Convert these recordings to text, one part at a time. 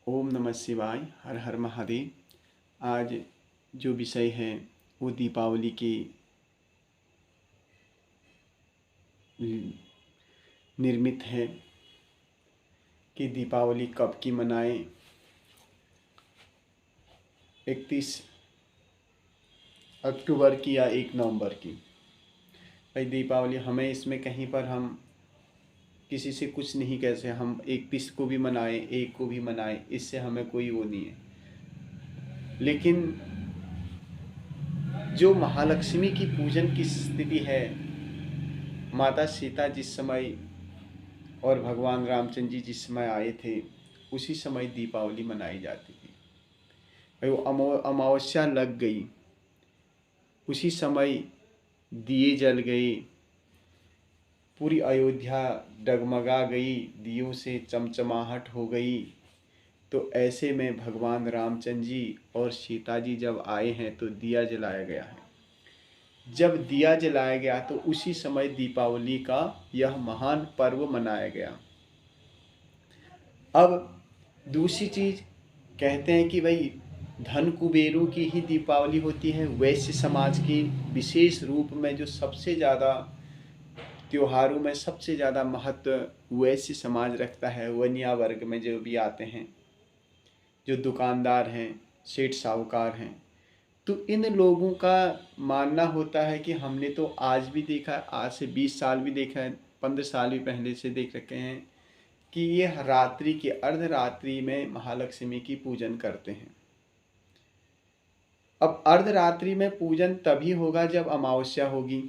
ओम नमः शिवाय। हर हर महादेव। आज जो विषय है वो दीपावली की निर्मित है कि दीपावली कब की मनाएं। 31 अक्टूबर की या 1 नवंबर की। भाई दीपावली हमें इसमें कहीं पर हम किसी से कुछ नहीं कह सकते। हम 31 को भी मनाएं, 1 को भी मनाएं, इससे हमें कोई वो नहीं है। लेकिन जो महालक्ष्मी की पूजन की स्थिति है, माता सीता जिस समय और भगवान रामचंद्र जी जिस समय आए थे उसी समय दीपावली मनाई जाती थी। भाई वो अमावस्या लग गई, उसी समय दिए जल गए, पूरी अयोध्या डगमगा गई, दियों से चमचमाहट हो गई। तो ऐसे में भगवान रामचंद्र जी और सीता जी जब आए हैं तो दिया जलाया गया है। जब दिया जलाया गया तो उसी समय दीपावली का यह महान पर्व मनाया गया। अब दूसरी चीज कहते हैं कि भाई धन कुबेरों की ही दीपावली होती है। वैश्य समाज की विशेष रूप में जो सबसे ज़्यादा त्योहारों में सबसे ज़्यादा महत्व वैश्य समाज रखता है। वनिया वर्ग में जो भी आते हैं, जो दुकानदार हैं, सेठ साहूकार हैं, तो इन लोगों का मानना होता है कि हमने तो आज भी देखा, आज से 20 साल भी देखा है, 15 साल भी पहले से देख रखे हैं कि ये रात्रि के अर्धरात्रि में महालक्ष्मी की पूजन करते हैं। अब अर्धरात्रि में पूजन तभी होगा जब अमावस्या होगी।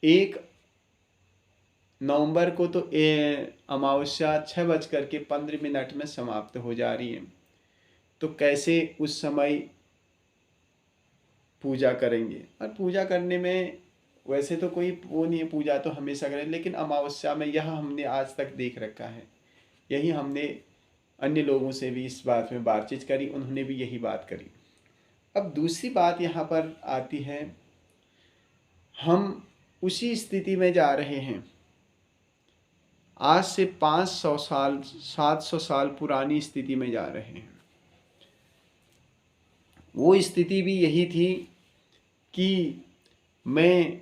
1 नवंबर को तो अमावस्या 6:15 में समाप्त हो जा रही है। तो कैसे उस समय पूजा करेंगे? और पूजा करने में वैसे तो कोई वो नहीं है, पूजा तो हमेशा करें, लेकिन अमावस्या में यह हमने आज तक देख रखा है। यही हमने अन्य लोगों से भी इस बात में बातचीत करी, उन्होंने भी यही बात करी। अब दूसरी बात यहाँ पर आती है, हम उसी स्थिति में जा रहे हैं। आज से 500 साल 700 साल पुरानी स्थिति में जा रहे हैं। वो स्थिति भी यही थी कि मैं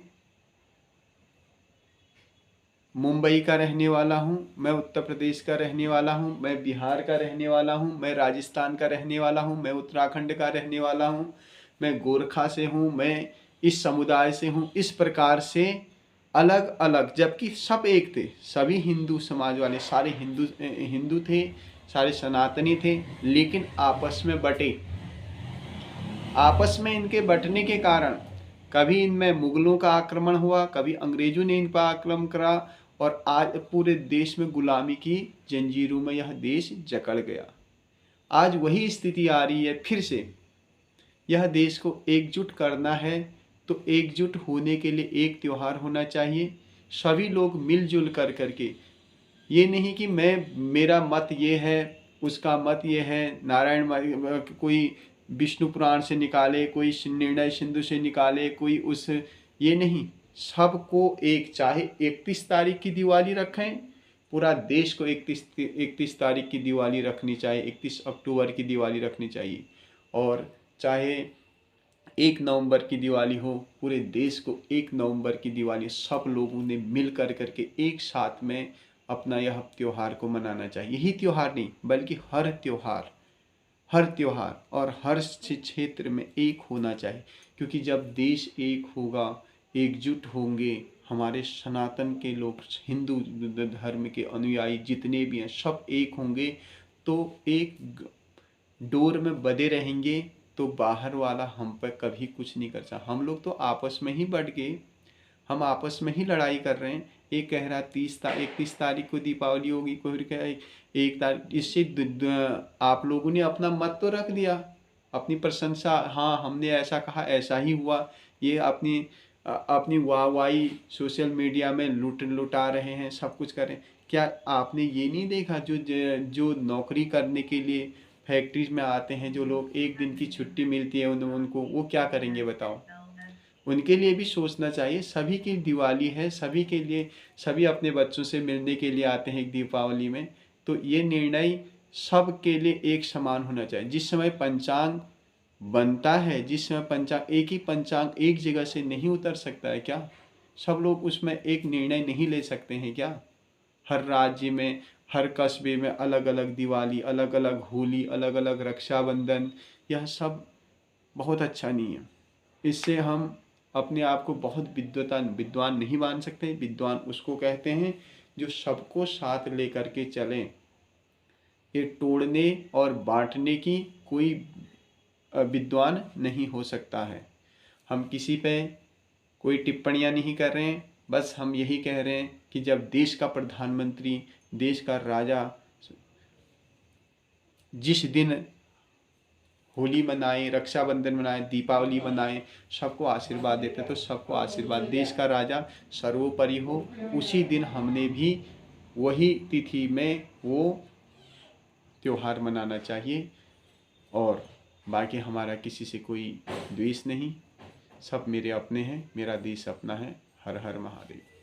मुंबई का रहने वाला हूँ, मैं उत्तर प्रदेश का रहने वाला हूँ, मैं बिहार का रहने वाला हूँ, मैं राजस्थान का रहने वाला हूँ, मैं उत्तराखंड का रहने वाला हूँ, मैं गोरखा से हूँ, मैं इस समुदाय से हूँ। इस प्रकार से अलग अलग, जबकि सब एक थे, सभी हिंदू समाज वाले, सारे हिंदू थे, सारे सनातनी थे, लेकिन आपस में बटे। आपस में इनके बंटने के कारण कभी इनमें मुगलों का आक्रमण हुआ, कभी अंग्रेजों ने इन पर आक्रमण करा, और आज पूरे देश में गुलामी की जंजीरों में यह देश जकड़ गया। आज वही स्थिति आ रही है फिर से। यह देश को एकजुट करना है तो एकजुट होने के लिए एक त्यौहार होना चाहिए। सभी लोग मिलजुल कर करके, ये नहीं कि मेरा मत ये है, उसका मत ये है, नारायण कोई विष्णु पुराण से निकाले, कोई निर्णय सिंधु से निकाले, कोई उस, ये नहीं। सबको एक, चाहे 31 तारीख की दिवाली रखें, पूरा देश को 31 तारीख की दिवाली रखनी चाहिए, 31 अक्टूबर की दिवाली रखनी चाहिए। और चाहे 1 नवंबर की दिवाली हो, पूरे देश को 1 नवंबर की दिवाली सब लोगों ने मिल कर करके एक साथ में अपना यह त्यौहार को मनाना चाहिए। यही त्यौहार नहीं बल्कि हर त्यौहार और हर क्षेत्र में एक होना चाहिए। क्योंकि जब देश एक होगा, एकजुट होंगे, हमारे सनातन के लोग, हिंदू धर्म के अनुयायी जितने भी हैं, सब एक होंगे, तो एक डोर में बंधे रहेंगे, तो बाहर वाला हम पर कभी कुछ नहीं कर सकता। हम लोग तो आपस में ही बढ़ गए, हम आपस में ही लड़ाई कर रहे हैं। एक कह रहा 31 तारीख को दीपावली होगी, कोई कह रहा 1 तारीख। इससे आप लोगों ने अपना मत तो रख दिया, अपनी प्रशंसा, हाँ हमने ऐसा कहा, ऐसा ही हुआ। ये अपनी वाहवाही सोशल मीडिया में लुटा रहे हैं, सब कुछ कर रहे हैं। क्या आपने ये नहीं देखा जो नौकरी करने के लिए फैक्ट्रीज में आते हैं, जो लोग 1 दिन की छुट्टी मिलती है उनको, वो क्या करेंगे बताओ? उनके लिए भी सोचना चाहिए। सभी की दिवाली है, सभी के लिए, सभी अपने बच्चों से मिलने के लिए आते हैं एक दीपावली में। तो ये निर्णय सब के लिए एक समान होना चाहिए। जिस समय पंचांग बनता है, जिस समय पंचांग एक ही पंचांग एक जगह से नहीं उतर सकता है क्या? सब लोग उसमें एक निर्णय नहीं ले सकते हैं क्या? हर राज्य में, हर कस्बे में अलग अलग दिवाली, अलग अलग होली, अलग अलग रक्षाबंधन, यह सब बहुत अच्छा नहीं है। इससे हम अपने आप को बहुत विद्वान नहीं मान सकते। विद्वान उसको कहते हैं जो सबको साथ लेकर के चलें। ये तोड़ने और बांटने की कोई विद्वान नहीं हो सकता है। हम किसी पे कोई टिप्पणियां नहीं कर रहे हैं, बस हम यही कह रहे हैं कि जब देश का प्रधानमंत्री, देश का राजा जिस दिन होली मनाए, रक्षाबंधन मनाए, दीपावली मनाए, सबको आशीर्वाद देते, तो सबको आशीर्वाद, देश का राजा सर्वोपरि हो, उसी दिन हमने भी वही तिथि में वो त्योहार मनाना चाहिए। और बाकी हमारा किसी से कोई द्वेष नहीं, सब मेरे अपने हैं, मेरा देश अपना है। हर हर महादेव।